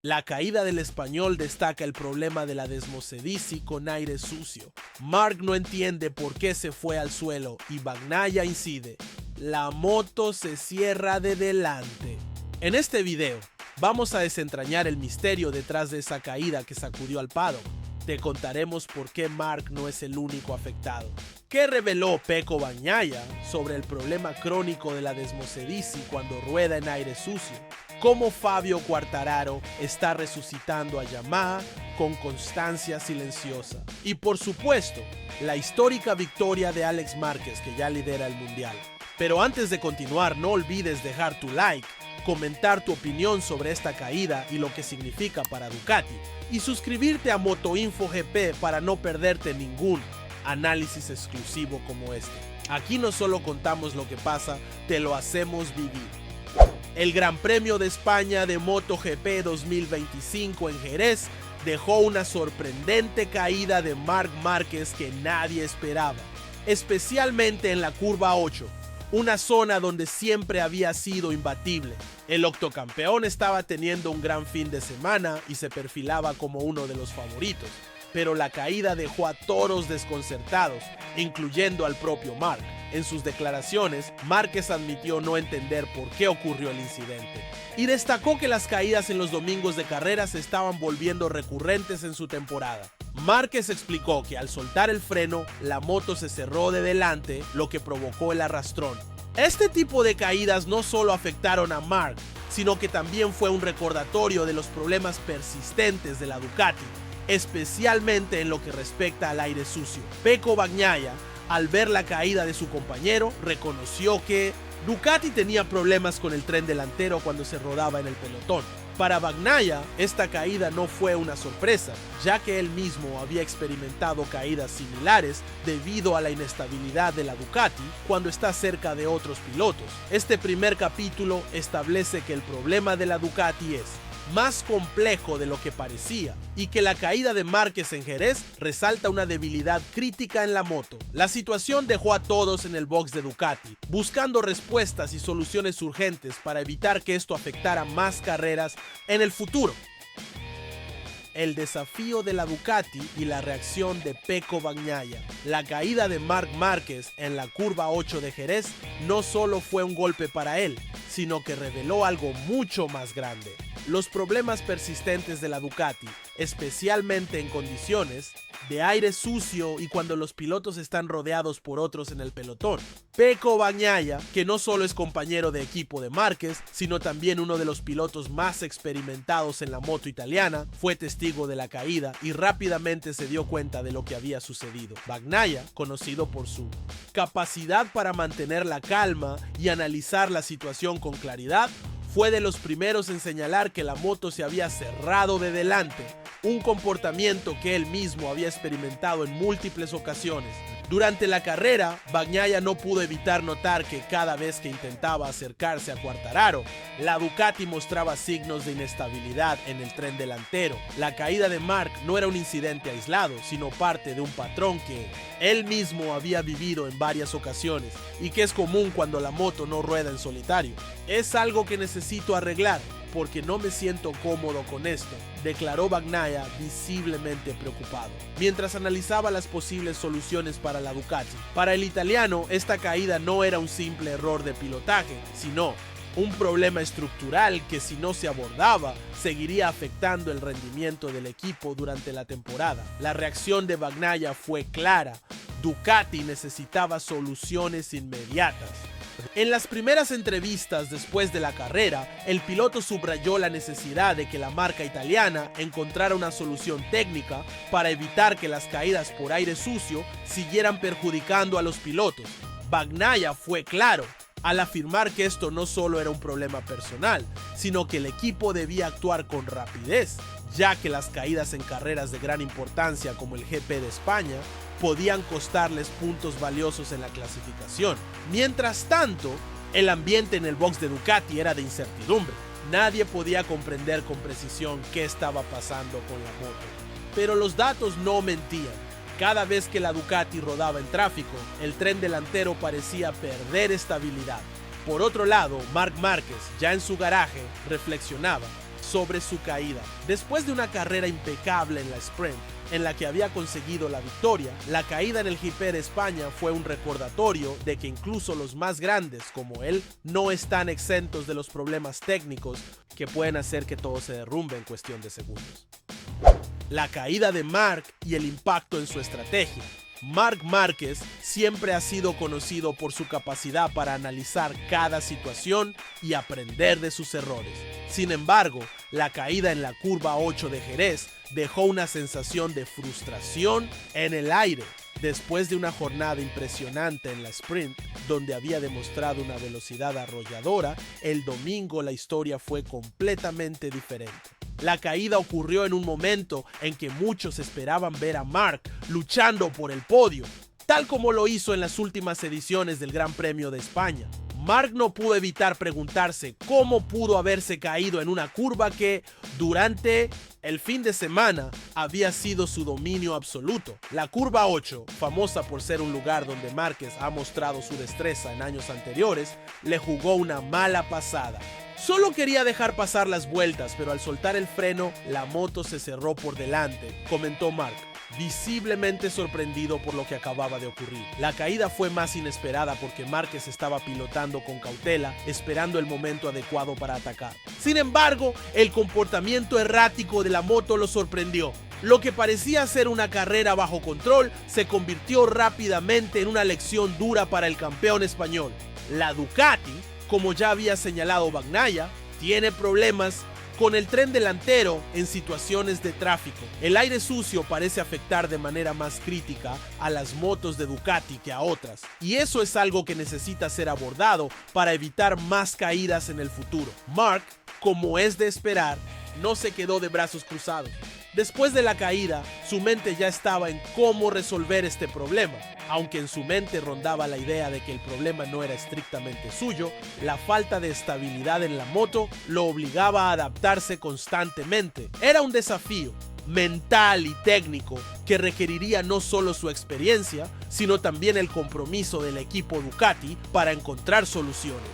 La caída del español destaca el problema de la Desmosedici con aire sucio. Marc no entiende por qué se fue al suelo y Bagnaia incide. La moto se cierra de delante. En este video vamos a desentrañar el misterio detrás de esa caída que sacudió al paddock. Te contaremos por qué Marc no es el único afectado. ¿Qué reveló Pecco Bagnaia sobre el problema crónico de la Desmosedici cuando rueda en aire sucio? ¿Cómo Fabio Quartararo está resucitando a Yamaha con constancia silenciosa? Y por supuesto, la histórica victoria de Alex Márquez, que ya lidera el mundial. Pero antes de continuar, no olvides dejar tu like, comentar tu opinión sobre esta caída y lo que significa para Ducati, y suscribirte a Motoinfo GP para no perderte ningún análisis exclusivo como este. Aquí no solo contamos lo que pasa, te lo hacemos vivir. El Gran Premio de España de MotoGP 2025 en Jerez dejó una sorprendente caída de Marc Márquez que nadie esperaba, especialmente en la curva 8, una zona donde siempre había sido imbatible. El octocampeón estaba teniendo un gran fin de semana y se perfilaba como uno de los favoritos, pero la caída dejó a todos desconcertados, incluyendo al propio Marc. En sus declaraciones, Márquez admitió no entender por qué ocurrió el incidente y destacó que las caídas en los domingos de carrera se estaban volviendo recurrentes en su temporada. Márquez explicó que al soltar el freno, la moto se cerró de delante, lo que provocó el arrastrón. Este tipo de caídas no solo afectaron a Marc, sino que también fue un recordatorio de los problemas persistentes de la Ducati, especialmente en lo que respecta al aire sucio. Pecco Bagnaia, al ver la caída de su compañero, reconoció que Ducati tenía problemas con el tren delantero cuando se rodaba en el pelotón. Para Bagnaia, esta caída no fue una sorpresa, ya que él mismo había experimentado caídas similares debido a la inestabilidad de la Ducati cuando está cerca de otros pilotos. Este primer capítulo establece que el problema de la Ducati es más complejo de lo que parecía y que la caída de Márquez en Jerez resalta una debilidad crítica en la moto. La situación dejó a todos en el box de Ducati, buscando respuestas y soluciones urgentes para evitar que esto afectara más carreras en el futuro. El desafío de la Ducati y la reacción de Pecco Bagnaia. La caída de Marc Márquez en la curva 8 de Jerez no solo fue un golpe para él, sino que reveló algo mucho más grande. Los problemas persistentes de la Ducati, especialmente en condiciones de aire sucio y cuando los pilotos están rodeados por otros en el pelotón. Pecco Bagnaia, que no solo es compañero de equipo de Márquez, sino también uno de los pilotos más experimentados en la moto italiana, fue testigo de la caída y rápidamente se dio cuenta de lo que había sucedido. Bagnaia, conocido por su capacidad para mantener la calma y analizar la situación con claridad, fue de los primeros en señalar que la moto se había cerrado de delante, un comportamiento que él mismo había experimentado en múltiples ocasiones. Durante la carrera, Bagnaia no pudo evitar notar que cada vez que intentaba acercarse a Quartararo, la Ducati mostraba signos de inestabilidad en el tren delantero. La caída de Marc no era un incidente aislado, sino parte de un patrón que él mismo había vivido en varias ocasiones y que es común cuando la moto no rueda en solitario. Es algo que necesito arreglar porque no me siento cómodo con esto, declaró Bagnaia visiblemente preocupado, mientras analizaba las posibles soluciones para la Ducati. Para el italiano, esta caída no era un simple error de pilotaje, sino un problema estructural que si no se abordaba, seguiría afectando el rendimiento del equipo durante la temporada. La reacción de Bagnaia fue clara: Ducati necesitaba soluciones inmediatas. En las primeras entrevistas después de la carrera, el piloto subrayó la necesidad de que la marca italiana encontrara una solución técnica para evitar que las caídas por aire sucio siguieran perjudicando a los pilotos. Bagnaia fue claro al afirmar que esto no solo era un problema personal, sino que el equipo debía actuar con rapidez, ya que las caídas en carreras de gran importancia como el GP de España podían costarles puntos valiosos en la clasificación. Mientras tanto, el ambiente en el box de Ducati era de incertidumbre. Nadie podía comprender con precisión qué estaba pasando con la moto. Pero los datos no mentían. Cada vez que la Ducati rodaba en tráfico, el tren delantero parecía perder estabilidad. Por otro lado, Marc Márquez, ya en su garaje, reflexionaba: sobre su caída. Después de una carrera impecable en la sprint, en la que había conseguido la victoria, la caída en el GP de España fue un recordatorio de que incluso los más grandes como él no están exentos de los problemas técnicos que pueden hacer que todo se derrumbe en cuestión de segundos. La caída de Marc y el impacto en su estrategia. Marc Márquez siempre ha sido conocido por su capacidad para analizar cada situación y aprender de sus errores. Sin embargo, la caída en la curva 8 de Jerez dejó una sensación de frustración en el aire. Después de una jornada impresionante en la sprint, donde había demostrado una velocidad arrolladora, el domingo la historia fue completamente diferente. La caída ocurrió en un momento en que muchos esperaban ver a Marc luchando por el podio, tal como lo hizo en las últimas ediciones del Gran Premio de España. Marc no pudo evitar preguntarse cómo pudo haberse caído en una curva que, durante el fin de semana, había sido su dominio absoluto. La curva 8, famosa por ser un lugar donde Márquez ha mostrado su destreza en años anteriores, le jugó una mala pasada. Solo quería dejar pasar las vueltas, pero al soltar el freno, la moto se cerró por delante, comentó Marc, visiblemente sorprendido por lo que acababa de ocurrir. La caída fue más inesperada porque Márquez estaba pilotando con cautela, esperando el momento adecuado para atacar. Sin embargo, el comportamiento errático de la moto lo sorprendió. Lo que parecía ser una carrera bajo control se convirtió rápidamente en una lección dura para el campeón español. La Ducati, como ya había señalado Bagnaia, tiene problemas con el tren delantero en situaciones de tráfico. El aire sucio parece afectar de manera más crítica a las motos de Ducati que a otras, y eso es algo que necesita ser abordado para evitar más caídas en el futuro. Marc, como es de esperar, no se quedó de brazos cruzados. Después de la caída, su mente ya estaba en cómo resolver este problema. Aunque en su mente rondaba la idea de que el problema no era estrictamente suyo, la falta de estabilidad en la moto lo obligaba a adaptarse constantemente. Era un desafío mental y técnico que requeriría no solo su experiencia, sino también el compromiso del equipo Ducati para encontrar soluciones.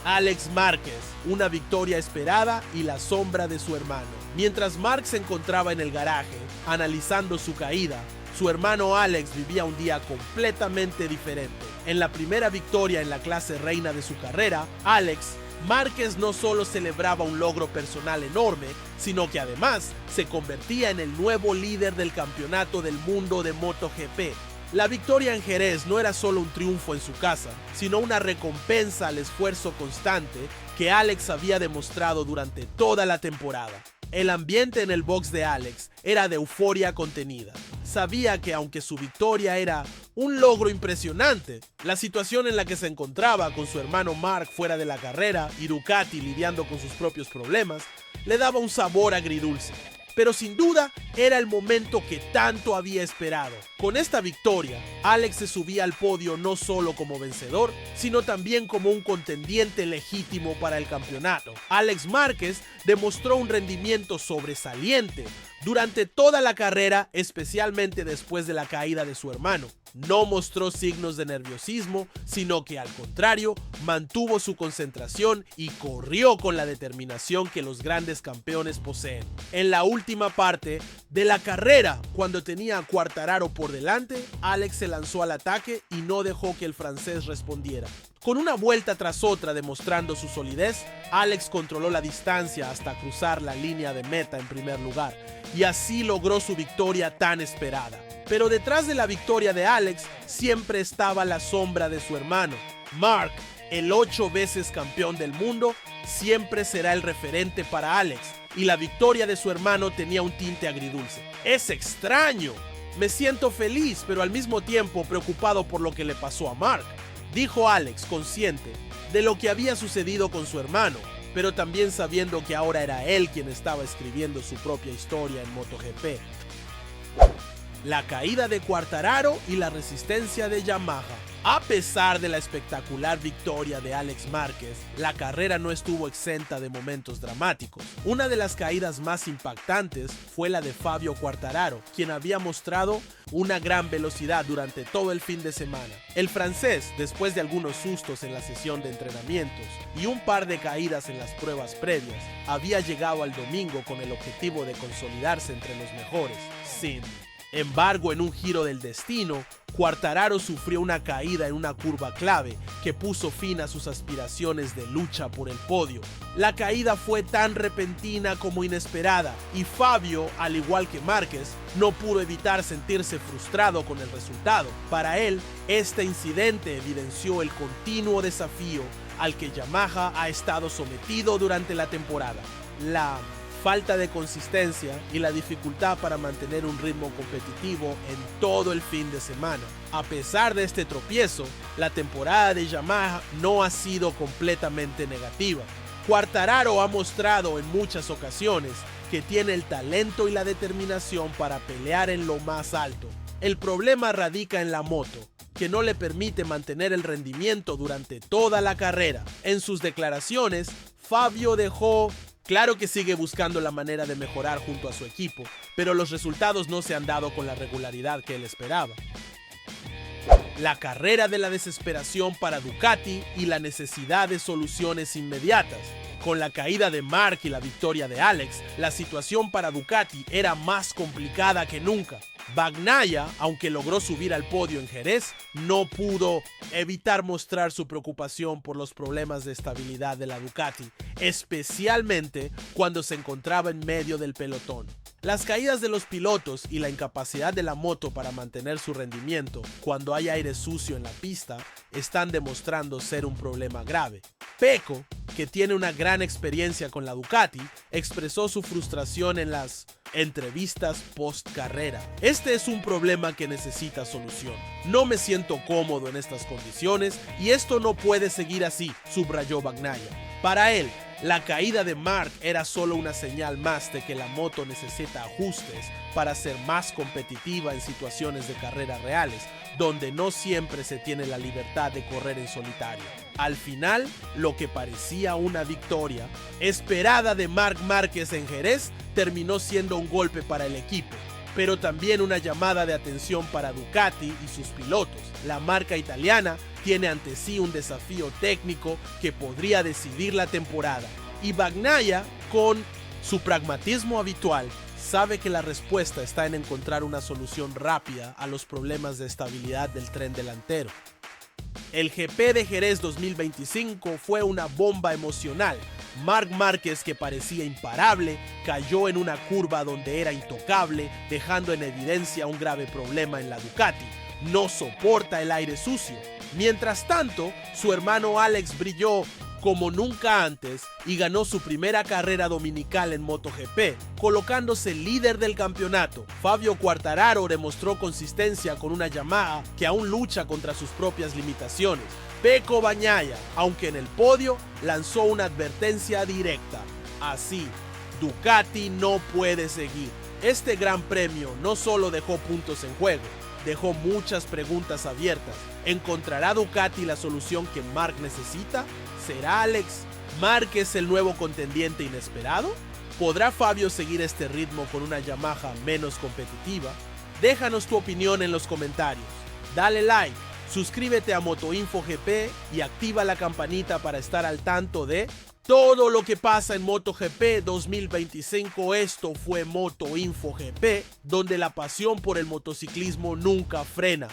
Alex Márquez, una victoria esperada y la sombra de su hermano. Mientras Marc se encontraba en el garaje, analizando su caída, su hermano Alex vivía un día completamente diferente. En la primera victoria en la clase reina de su carrera, Alex Márquez no solo celebraba un logro personal enorme, sino que además se convertía en el nuevo líder del campeonato del mundo de MotoGP. La victoria en Jerez no era solo un triunfo en su casa, sino una recompensa al esfuerzo constante que Alex había demostrado durante toda la temporada. El ambiente en el box de Alex era de euforia contenida. Sabía que aunque su victoria era un logro impresionante, la situación en la que se encontraba con su hermano Marc fuera de la carrera y Ducati lidiando con sus propios problemas, le daba un sabor agridulce. Pero sin duda era el momento que tanto había esperado. Con esta victoria, Alex se subía al podio no solo como vencedor, sino también como un contendiente legítimo para el campeonato. Alex Márquez demostró un rendimiento sobresaliente durante toda la carrera, especialmente después de la caída de su hermano. No mostró signos de nerviosismo, sino que al contrario, mantuvo su concentración y corrió con la determinación que los grandes campeones poseen. En la última parte de la carrera, cuando tenía a Quartararo por delante, Alex se lanzó al ataque y no dejó que el francés respondiera. Con una vuelta tras otra demostrando su solidez, Alex controló la distancia hasta cruzar la línea de meta en primer lugar, y así logró su victoria tan esperada. Pero detrás de la victoria de Alex siempre estaba la sombra de su hermano. Marc, el 8 veces campeón del mundo, siempre será el referente para Alex, y la victoria de su hermano tenía un tinte agridulce. Es extraño. Me siento feliz, pero al mismo tiempo preocupado por lo que le pasó a Marc, dijo Alex, consciente de lo que había sucedido con su hermano, pero también sabiendo que ahora era él quien estaba escribiendo su propia historia en MotoGP. La caída de Quartararo y la resistencia de Yamaha. A pesar de la espectacular victoria de Alex Márquez, la carrera no estuvo exenta de momentos dramáticos. Una de las caídas más impactantes fue la de Fabio Quartararo, quien había mostrado una gran velocidad durante todo el fin de semana. El francés, después de algunos sustos en la sesión de entrenamientos y un par de caídas en las pruebas previas, había llegado al domingo con el objetivo de consolidarse entre los mejores. Sin embargo, en un giro del destino, Quartararo sufrió una caída en una curva clave que puso fin a sus aspiraciones de lucha por el podio. La caída fue tan repentina como inesperada y Fabio, al igual que Márquez, no pudo evitar sentirse frustrado con el resultado. Para él, este incidente evidenció el continuo desafío al que Yamaha ha estado sometido durante la temporada. La falta de consistencia y la dificultad para mantener un ritmo competitivo en todo el fin de semana. A pesar de este tropiezo, la temporada de Yamaha no ha sido completamente negativa. Quartararo ha mostrado en muchas ocasiones que tiene el talento y la determinación para pelear en lo más alto. El problema radica en la moto, que no le permite mantener el rendimiento durante toda la carrera. En sus declaraciones, Fabio dejó claro que sigue buscando la manera de mejorar junto a su equipo, pero los resultados no se han dado con la regularidad que él esperaba. La carrera de la desesperación para Ducati y la necesidad de soluciones inmediatas. Con la caída de Marc y la victoria de Alex, la situación para Ducati era más complicada que nunca. Bagnaia, aunque logró subir al podio en Jerez, no pudo evitar mostrar su preocupación por los problemas de estabilidad de la Ducati, especialmente cuando se encontraba en medio del pelotón. Las caídas de los pilotos y la incapacidad de la moto para mantener su rendimiento cuando hay aire sucio en la pista están demostrando ser un problema grave. Pecco, que tiene una gran experiencia con la Ducati, expresó su frustración en las entrevistas post carrera. Este es un problema que necesita solución. No me siento cómodo en estas condiciones y esto no puede seguir así, subrayó Bagnaia. Para él, la caída de Marc era solo una señal más de que la moto necesita ajustes para ser más competitiva en situaciones de carreras reales, donde no siempre se tiene la libertad de correr en solitario. Al final, lo que parecía una victoria esperada de Marc Márquez en Jerez terminó siendo un golpe para el equipo, pero también una llamada de atención para Ducati y sus pilotos. La marca italiana tiene ante sí un desafío técnico que podría decidir la temporada, y Bagnaia, con su pragmatismo habitual, sabe que la respuesta está en encontrar una solución rápida a los problemas de estabilidad del tren delantero. El GP de Jerez 2025 fue una bomba emocional. Marc Márquez, que parecía imparable, cayó en una curva donde era intocable, dejando en evidencia un grave problema en la Ducati. No soporta el aire sucio. Mientras tanto, su hermano Alex brilló como nunca antes y ganó su primera carrera dominical en MotoGP, colocándose líder del campeonato. Fabio Quartararo demostró consistencia con una Yamaha que aún lucha contra sus propias limitaciones. Pecco Bagnaia, aunque en el podio, lanzó una advertencia directa. Así, Ducati no puede seguir. Este gran premio no solo dejó puntos en juego, dejó muchas preguntas abiertas. ¿Encontrará Ducati la solución que Marc necesita? ¿Será Alex Márquez el nuevo contendiente inesperado? ¿Podrá Fabio seguir este ritmo con una Yamaha menos competitiva? Déjanos tu opinión en los comentarios. Dale like, suscríbete a Motoinfo GP y activa la campanita para estar al tanto de todo lo que pasa en MotoGP 2025. Esto fue Motoinfo GP, donde la pasión por el motociclismo nunca frena.